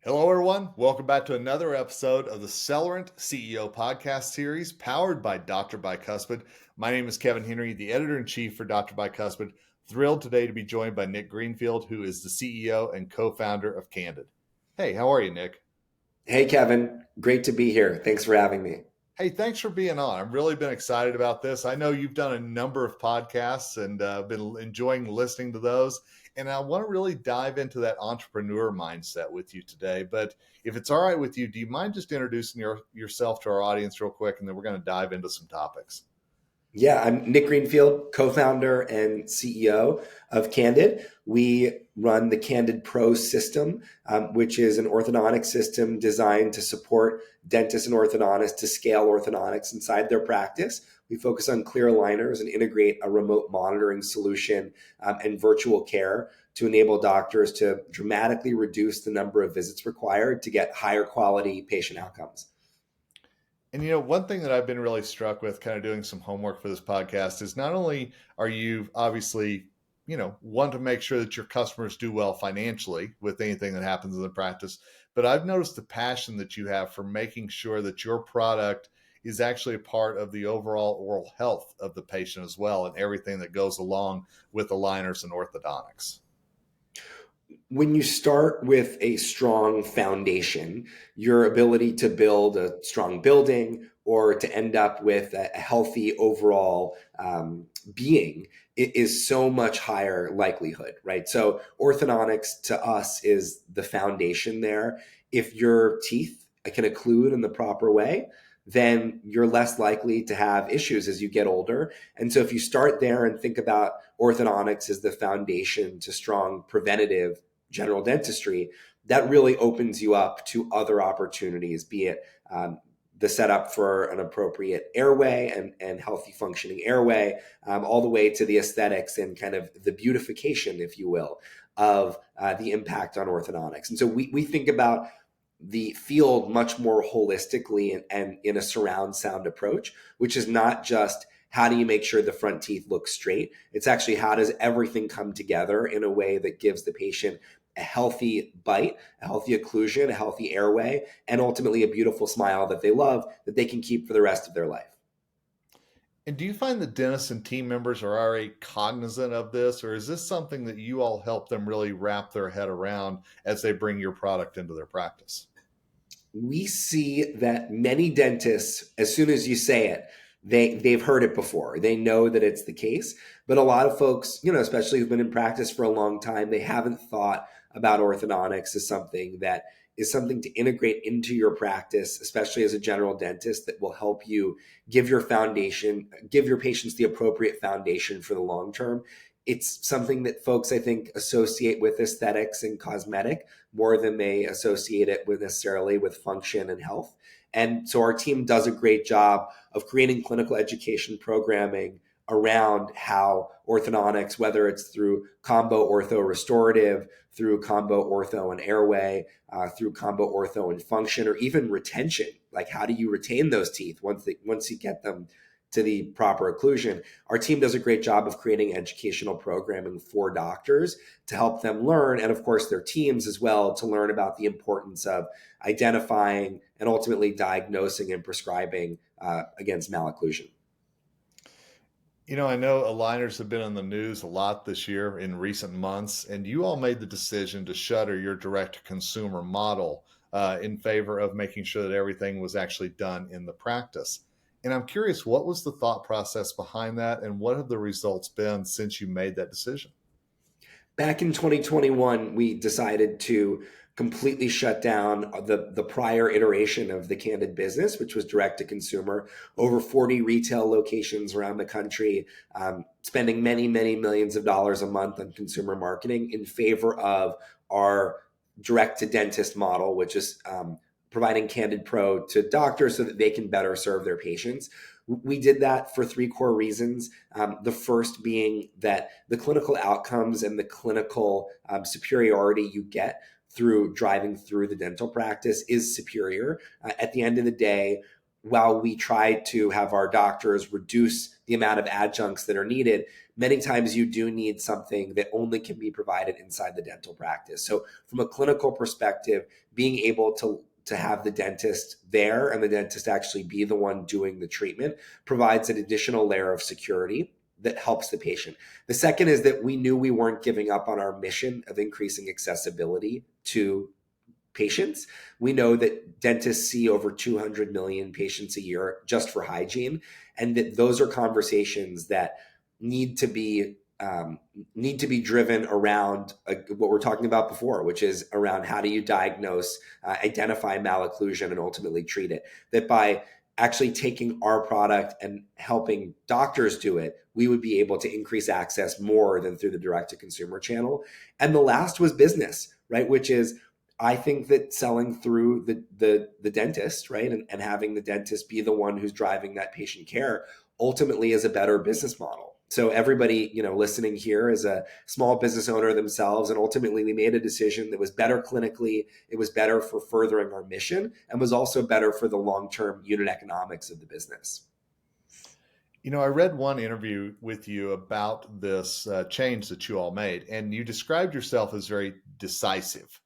Hello, everyone. Welcome back to another episode of the Cellerant CEO podcast series powered by DrBicuspid. My name is Kevin Henry, the editor-in-chief for DrBicuspid. Thrilled today to be joined by Nick Greenfield, who is the CEO and co-founder of Candid. Hey, how are you, Nick? Hey, Kevin. Great to be here. Thanks for having me. Hey, thanks for being on. I've really been excited about this. I know you've done a number of podcasts and been enjoying listening to those. And I want to really dive into that entrepreneur mindset with you today. But if it's all right with you, do you mind just introducing yourself to our audience real quick? And then we're going to dive into some topics. Yeah, I'm Nick Greenfield, co-founder and CEO of Candid. We run the Candid Pro system, which is an orthodontic system designed to support dentists and orthodontists to scale orthodontics inside their practice. We focus on clear aligners and integrate a remote monitoring solution and virtual care to enable doctors to dramatically reduce the number of visits required to get higher quality patient outcomes. And, one thing that I've been really struck with kind of doing some homework for this podcast is not only are you obviously, want to make sure that your customers do well financially with anything that happens in the practice, but I've noticed the passion that you have for making sure that your product is actually a part of the overall oral health of the patient as well and everything that goes along with aligners and orthodontics. When you start with a strong foundation, your ability to build a strong building or to end up with a healthy overall being is so much higher likelihood, right? So orthodontics to us is the foundation there. If your teeth can occlude in the proper way, then you're less likely to have issues as you get older. And so if you start there and think about orthodontics as the foundation to strong preventative general dentistry, that really opens you up to other opportunities, be it the setup for an appropriate airway and healthy functioning airway, all the way to the aesthetics and kind of the beautification, if you will, of the impact on orthodontics. And so we think about the field much more holistically and in a surround sound approach, which is not just how do you make sure the front teeth look straight? It's actually how does everything come together in a way that gives the patient a healthy bite, a healthy occlusion, a healthy airway, and ultimately a beautiful smile that they love that they can keep for the rest of their life. And do you find that dentists and team members are already cognizant of this, or is this something that you all help them really wrap their head around as they bring your product into their practice? We see that many dentists, as soon as you say it, they've heard it before. They know that it's the case. But a lot of folks, especially who've been in practice for a long time, they haven't thought about orthodontics as something that is something to integrate into your practice, especially as a general dentist, that will help you give your patients the appropriate foundation for the long term. It's something that folks, I think, associate with aesthetics and cosmetic more than they associate it with necessarily with function and health. And so our team does a great job of creating clinical education programming around how orthodontics, whether it's through combo ortho restorative, through combo ortho and airway, through combo ortho and function, or even retention. Like how do you retain those teeth once you get them to the proper occlusion? Our team does a great job of creating educational programming for doctors to help them learn, and of course their teams as well, to learn about the importance of identifying and ultimately diagnosing and prescribing against malocclusion. I know aligners have been in the news a lot this year in recent months, and you all made the decision to shutter your direct-to-consumer model in favor of making sure that everything was actually done in the practice. And I'm curious, what was the thought process behind that, and what have the results been since you made that decision? Back in 2021, we decided to completely shut down the prior iteration of the Candid business, which was direct to consumer, over 40 retail locations around the country, spending many, many millions of dollars a month on consumer marketing in favor of our direct to dentist model, which is providing Candid Pro to doctors so that they can better serve their patients. We did that for three core reasons. The first being that the clinical outcomes and the clinical superiority you get through driving through the dental practice is superior. At the end of the day, while we try to have our doctors reduce the amount of adjuncts that are needed, many times you do need something that only can be provided inside the dental practice. So from a clinical perspective, being able to have the dentist there and the dentist actually be the one doing the treatment provides an additional layer of security that helps the patient. The second is that we knew we weren't giving up on our mission of increasing accessibility to patients. We know that dentists see over 200 million patients a year just for hygiene, and that those are conversations that need to be driven around what we're talking about before, which is around how do you diagnose, identify malocclusion, and ultimately treat it. That by actually taking our product and helping doctors do it, we would be able to increase access more than through the direct-to-consumer channel. And the last was business, right? Which is, I think that selling through the dentist, right, and having the dentist be the one who's driving that patient care ultimately is a better business model. So everybody, listening here is a small business owner themselves, and ultimately we made a decision that was better clinically, it was better for furthering our mission, and was also better for the long-term unit economics of the business. I read one interview with you about this change that you all made, and you described yourself as very decisive.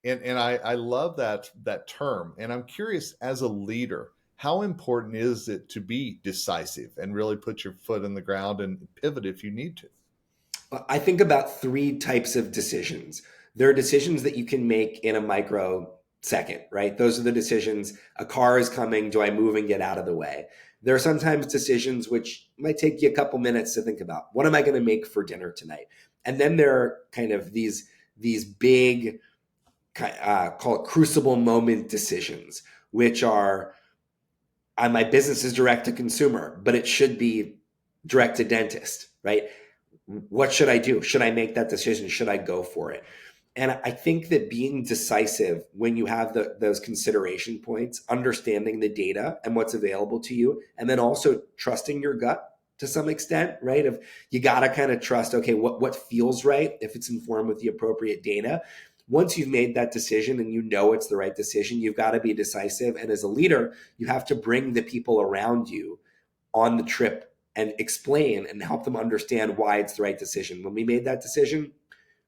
And I love that term. And I'm curious, as a leader, how important is it to be decisive and really put your foot in the ground and pivot if you need to? I think about three types of decisions. There are decisions that you can make in a microsecond, right? Those are the decisions. A car is coming. Do I move and get out of the way? There are sometimes decisions which might take you a couple minutes to think about. What am I going to make for dinner tonight? And then there are kind of these big, call it crucible moment decisions, which are, my business is direct to consumer, but it should be direct to dentist, right? What should I do? Should I make that decision? Should I go for it? And I think that being decisive when you have those consideration points, understanding the data and what's available to you, and then also trusting your gut to some extent, right? If you got to kind of trust, okay, what feels right if it's informed with the appropriate data. Once you've made that decision and you know it's the right decision, you've got to be decisive. And as a leader, you have to bring the people around you on the trip and explain and help them understand why it's the right decision. When we made that decision,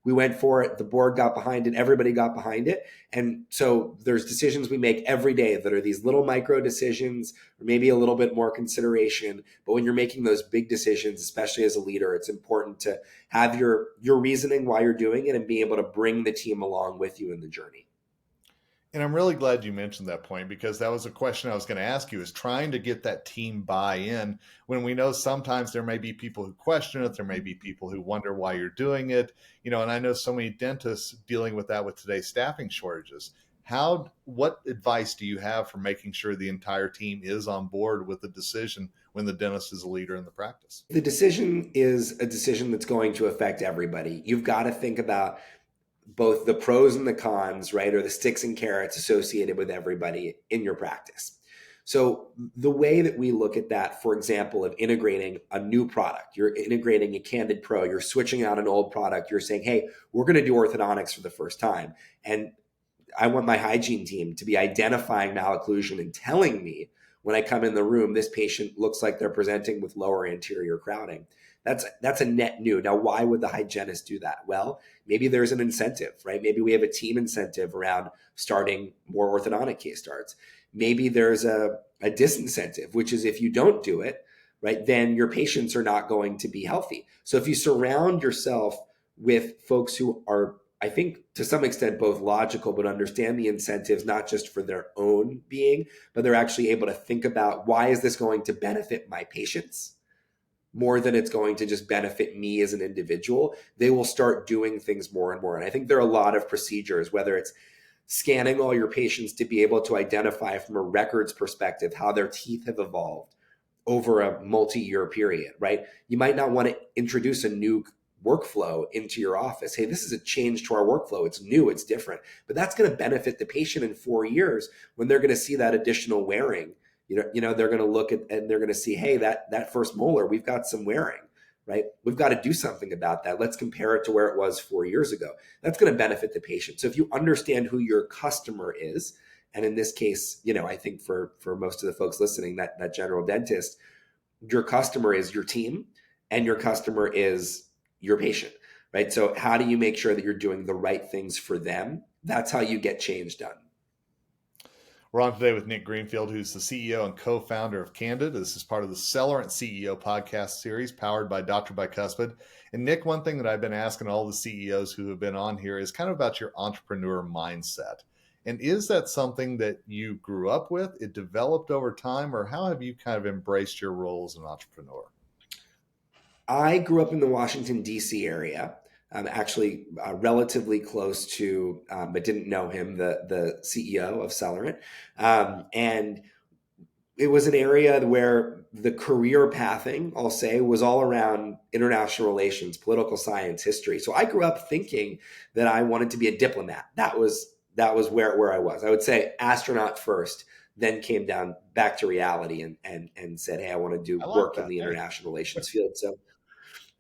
we went for it. The board got behind it. Everybody got behind it. And so there's decisions we make every day that are these little micro decisions, or maybe a little bit more consideration. But when you're making those big decisions, especially as a leader, it's important to have your reasoning why you're doing it and be able to bring the team along with you in the journey. And I'm really glad you mentioned that point, because that was a question I was going to ask you, is trying to get that team buy-in when we know sometimes there may be people who question it. There may be people who wonder why you're doing it, and I know so many dentists dealing with that with today's staffing shortages. What advice do you have for making sure the entire team is on board with the decision when the dentist is a leader in the practice? The decision is a decision that's going to affect everybody. You've got to think about both the pros and the cons, right? Or the sticks and carrots associated with everybody in your practice. So the way that we look at that, for example, of integrating a new product, you're integrating a Candid Pro, you're switching out an old product, you're saying, hey, we're going to do orthodontics for the first time. And I want my hygiene team to be identifying malocclusion and telling me when I come in the room, this patient looks like they're presenting with lower anterior crowding. That's a net new. Now, why would the hygienist do that? Well, maybe there's an incentive, right? Maybe we have a team incentive around starting more orthodontic case starts. Maybe there's a disincentive, which is if you don't do it, right, then your patients are not going to be healthy. So if you surround yourself with folks who are, I think, to some extent, both logical, but understand the incentives, not just for their own being, but they're actually able to think about, why is this going to benefit my patients more than it's going to just benefit me as an individual, they will start doing things more and more. And I think there are a lot of procedures, whether it's scanning all your patients to be able to identify from a records perspective how their teeth have evolved over a multi-year period, right? You might not want to introduce a new workflow into your office. Hey, this is a change to our workflow. It's new, it's different, but that's going to benefit the patient in 4 years when they're going to see that additional wearing. They're going to look at and they're going to see, hey, that first molar, we've got some wearing, right? We've got to do something about that. Let's compare it to where it was 4 years ago. That's going to benefit the patient. So if you understand who your customer is, and in this case, I think for most of the folks listening, that general dentist, your customer is your team. and your customer is your patient, right? So how do you make sure that you're doing the right things for them? That's how you get change done. We're on today with Nick Greenfield, who's the CEO and co-founder of Candid. This is part of the Cellerant CEO podcast series powered by DrBicuspid. And Nick, one thing that I've been asking all the CEOs who have been on here is kind of about your entrepreneur mindset. And is that something that you grew up with, it developed over time, or how have you kind of embraced your role as an entrepreneur? I grew up in the Washington, D.C. area, actually relatively close to, but didn't know him, the CEO of Cellerant. And it was an area where the career pathing, I'll say, was all around international relations, political science, history. So I grew up thinking that I wanted to be a diplomat. That was where I was. I would say astronaut first, then came down back to reality and said, hey, I want to do I like work in that. the international relations field. So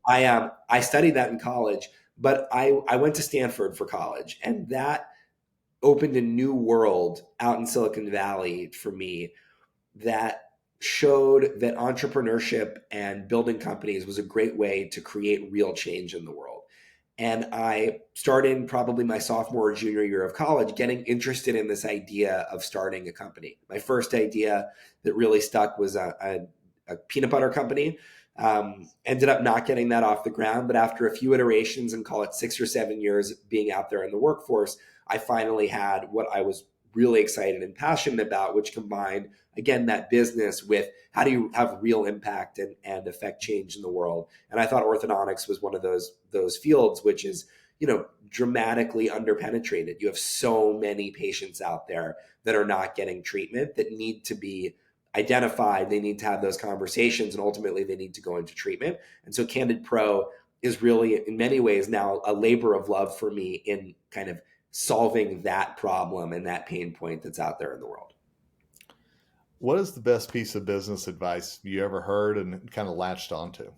I studied that in college, but I went to Stanford for college, and that opened a new world out in Silicon Valley for me that showed that entrepreneurship and building companies was a great way to create real change in the world. And I started probably my sophomore or junior year of college getting interested in this idea of starting a company. My first idea that really stuck was a peanut butter company. Ended up not getting that off the ground, but after a few iterations and call it 6 or 7 years being out there in the workforce, I finally had what I was really excited and passionate about, which combined, again, that business with how do you have real impact and affect change in the world. And I thought orthodontics was one of those fields, which is, dramatically underpenetrated. You have so many patients out there that are not getting treatment that need to be identified. They need to have those conversations, and ultimately they need to go into treatment. And so Candid Pro is really, in many ways, now a labor of love for me in kind of solving that problem and that pain point that's out there in the world. What is the best piece of business advice you ever heard and kind of latched onto?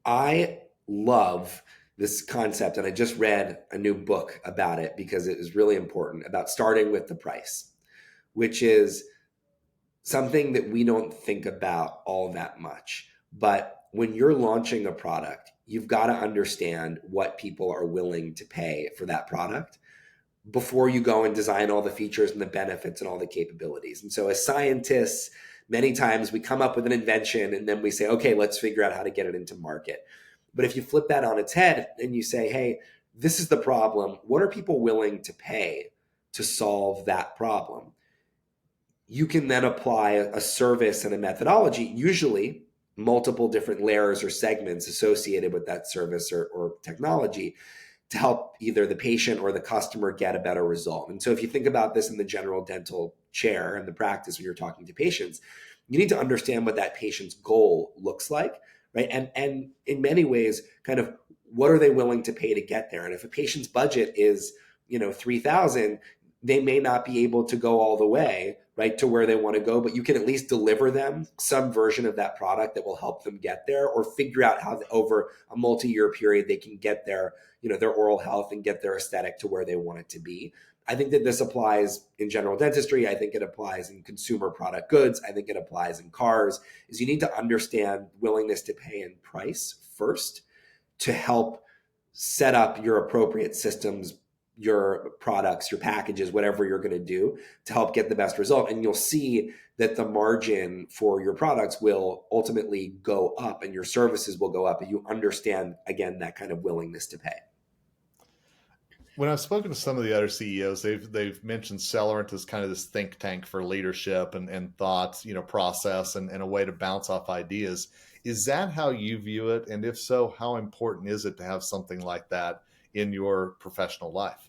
I love this concept, and I just read a new book about it because it is really important, about starting with the price, which is something that we don't think about all that much. But when you're launching a product, you've got to understand what people are willing to pay for that product before you go and design all the features and the benefits and all the capabilities. And so as scientists, many times we come up with an invention and then we say, okay, let's figure out how to get it into market. But if you flip that on its head and you say, hey, this is the problem, what are people willing to pay to solve that problem? You can then apply a service and a methodology, usually multiple different layers or segments associated with that service or technology, to help either the patient or the customer get a better result. And so if you think about this in the general dental chair and the practice when you're talking to patients, you need to understand what that patient's goal looks like, right? And in many ways, kind of what are they willing to pay to get there? And if a patient's budget is, $3,000, they may not be able to go all the way, right, to where they want to go, but you can at least deliver them some version of that product that will help them get there, or figure out how over a multi-year period they can get their oral health and get their aesthetic to where they want it to be. I think that this applies in general dentistry. I think it applies in consumer product goods. I think it applies in cars. Is you need to understand willingness to pay and price first to help set up your appropriate systems, your products, your packages, whatever you're going to do to help get the best result. And you'll see that the margin for your products will ultimately go up and your services will go up. And you understand, again, that kind of willingness to pay. When I've spoken to some of the other CEOs, they've mentioned Cellerant as kind of this think tank for leadership and thoughts, process and a way to bounce off ideas. Is that how you view it? And if so, how important is it to have something like that in your professional life?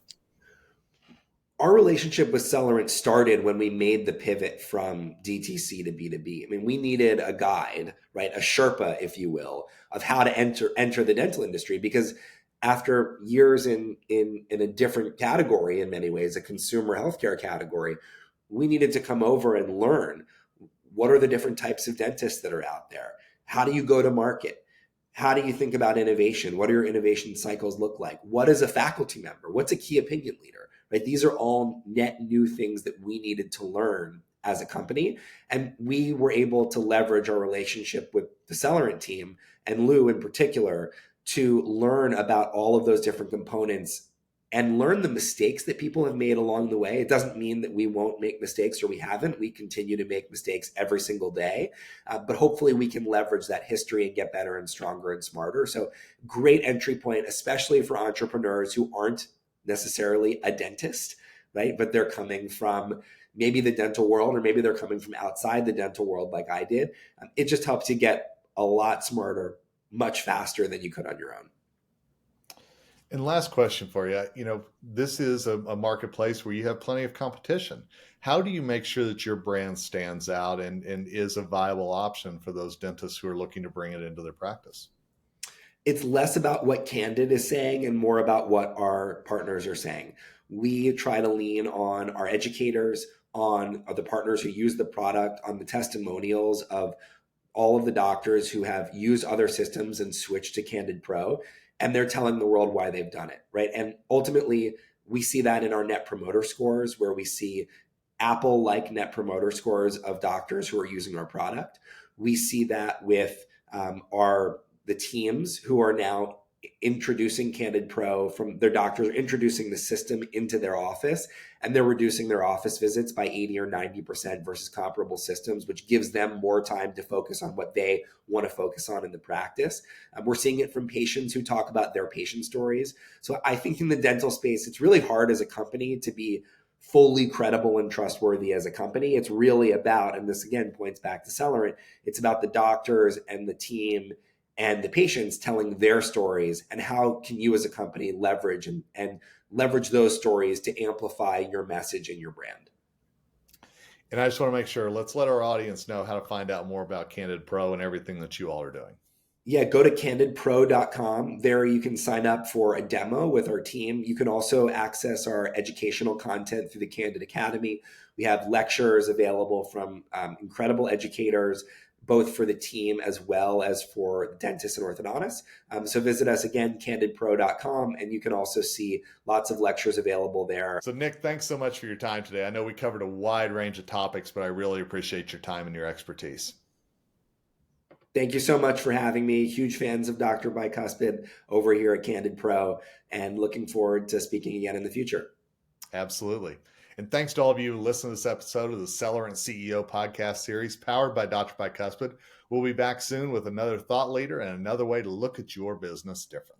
Our relationship with Cellerant started when we made the pivot from DTC to B2B. I mean, we needed a guide, right? A Sherpa, if you will, of how to enter the dental industry, because after years in a different category, in many ways, a consumer healthcare category, we needed to come over and learn what are the different types of dentists that are out there? How do you go to market? How do you think about innovation? What do your innovation cycles look like? What is a faculty member? What's a key opinion leader? Right? These are all net new things that we needed to learn as a company. And we were able to leverage our relationship with the Cellerant team and Lou in particular to learn about all of those different components and learn the mistakes that people have made along the way. It doesn't mean that we won't make mistakes or we haven't. We continue to make mistakes every single day, but hopefully we can leverage that history and get better and stronger and smarter. So great entry point, especially for entrepreneurs who aren't necessarily a dentist, right? But they're coming from maybe the dental world, or maybe they're coming from outside the dental world like I did. It just helps you get a lot smarter much faster than you could on your own. And last question for you. This is a marketplace where you have plenty of competition. How do you make sure that your brand stands out and is a viable option for those dentists who are looking to bring it into their practice? It's less about what Candid is saying and more about what our partners are saying. We try to lean on our educators, on the partners who use the product, on the testimonials of all of the doctors who have used other systems and switched to Candid Pro, and they're telling the world why they've done it, right? And ultimately, we see that in our net promoter scores, where we see Apple-like net promoter scores of doctors who are using our product. We see that with the teams who are now introducing Candid Pro from their doctors, introducing the system into their office, and they're reducing their office visits by 80 or 90% versus comparable systems, which gives them more time to focus on what they want to focus on in the practice. We're seeing it from patients who talk about their patient stories. So I think in the dental space, it's really hard as a company to be fully credible and trustworthy as a company. It's really about, and this again points back to Cellerant, it's about the doctors and the team and the patients telling their stories, and how can you as a company leverage and leverage those stories to amplify your message and your brand. And I just want to make sure, let's let our audience know how to find out more about Candid Pro and everything that you all are doing. Yeah, go to candidpro.com. There you can sign up for a demo with our team. You can also access our educational content through the Candid Academy. We have lectures available from incredible educators, both for the team as well as for dentists and orthodontists. So visit us again, candidpro.com, and you can also see lots of lectures available there. So Nick, thanks so much for your time today. I know we covered a wide range of topics, but I really appreciate your time and your expertise. Thank you so much for having me. Huge fans of DrBicuspid over here at Candid Pro, and looking forward to speaking again in the future. Absolutely. And thanks to all of you who listened to this episode of the Cellerant CEO podcast series powered by DrBicuspid. We'll be back soon with another thought leader and another way to look at your business differently.